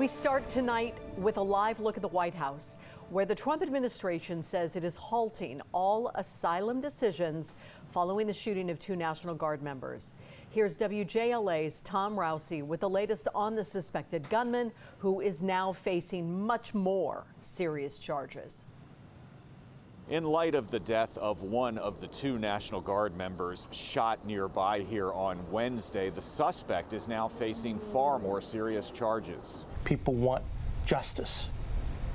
We start tonight with a live look at the White House, where the Trump administration says it is halting all asylum decisions following the shooting of 2 National Guard members. Here's WJLA's Tom Rousey with the latest on the suspected gunman, who is now facing much more serious charges. In light of the death of one of the 2 National Guard members shot nearby here on Wednesday, the suspect is now facing far more serious charges. People want justice.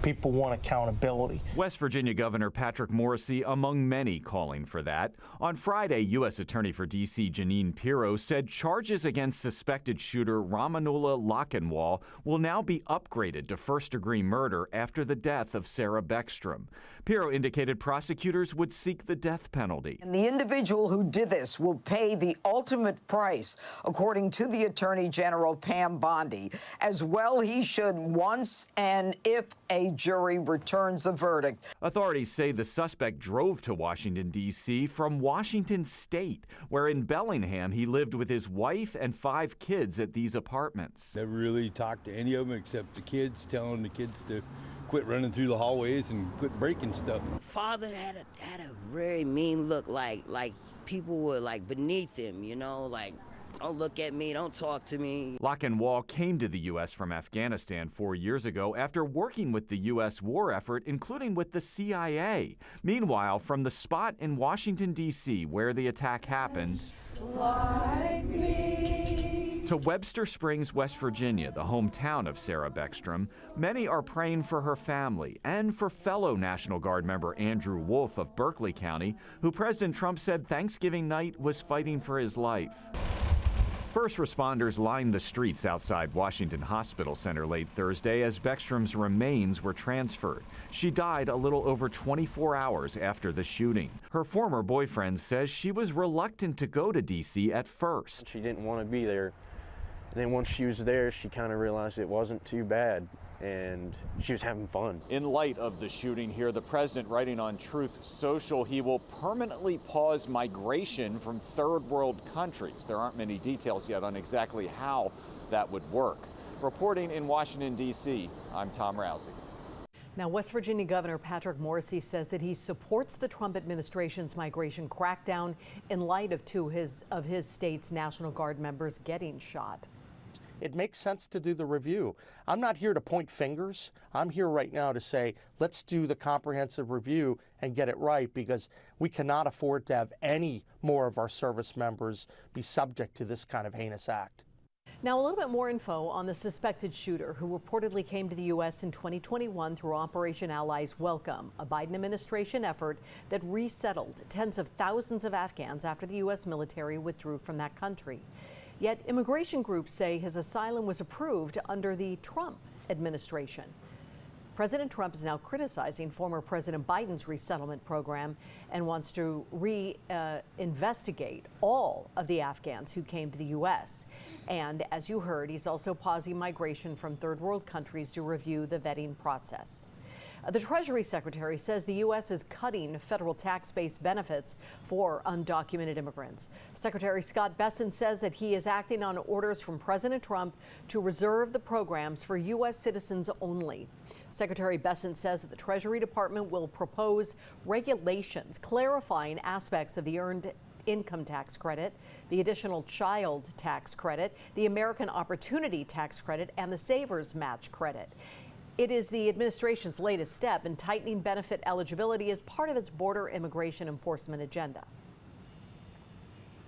People want accountability. West Virginia Governor Patrick Morrisey among many calling for that. On Friday, U.S. Attorney for D.C. Jeanine Pirro said charges against suspected shooter Rahmanullah Lockenwall will now be upgraded to first-degree murder after the death of Sarah Beckstrom. Pirro indicated prosecutors would seek the death penalty. And the individual who did this will pay the ultimate price, according to the Attorney General Pam Bondi. As well, he should once and if a jury returns a verdict. Authorities say the suspect drove to Washington, D.C. from Washington State, where in Bellingham he lived with his wife and 5 kids at these apartments. Never really talked to any of them except the kids, telling the kids to quit running through the hallways and quit breaking stuff. Father had a very mean look, like people were like beneath him, you know, like, don't look at me, don't talk to me. Lockenwall came to the U.S. from Afghanistan 4 years ago after working with the U.S. war effort, including with the CIA. Meanwhile, from the spot in Washington, D.C., where the attack happened, to Webster Springs, West Virginia, the hometown of Sarah Beckstrom, many are praying for her family and for fellow National Guard member Andrew Wolf of Berkeley County, who President Trump said Thanksgiving night was fighting for his life. First responders lined the streets outside Washington Hospital Center late Thursday as Beckstrom's remains were transferred. She died a little over 24 hours after the shooting. Her former boyfriend says she was reluctant to go to D.C. at first. She didn't want to be there. And then once she was there, she kind of realized it wasn't too bad, and she was having fun. In light of the shooting here, the president writing on Truth Social, he will permanently pause migration from third world countries. There aren't many details yet on exactly how that would work. Reporting in Washington, D.C., I'm Tom Rousey. Now, West Virginia Governor Patrick Morrisey says that he supports the Trump administration's migration crackdown in light of 2 of his state's National Guard members getting shot. It makes sense to do the review. I'm not here to point fingers. I'm here right now to say, let's do the comprehensive review and get it right, because we cannot afford to have any more of our service members be subject to this kind of heinous act. Now, a little bit more info on the suspected shooter who reportedly came to the U.S. in 2021 through Operation Allies Welcome, a Biden administration effort that resettled tens of thousands of Afghans after the U.S. military withdrew from that country. Yet immigration groups say his asylum was approved under the Trump administration. President Trump is now criticizing former President Biden's resettlement program and wants to investigate all of the Afghans who came to the U.S. And as you heard, he's also pausing migration from third world countries to review the vetting process. The Treasury Secretary says the U.S. is cutting federal tax-based benefits for undocumented immigrants. Secretary Scott Bessent says that he is acting on orders from President Trump to reserve the programs for U.S. citizens only. Secretary Bessent says that the Treasury Department will propose regulations clarifying aspects of the Earned Income Tax Credit, the Additional Child Tax Credit, the American Opportunity Tax Credit, and the Savers Match Credit. It is the administration's latest step in tightening benefit eligibility as part of its border immigration enforcement agenda.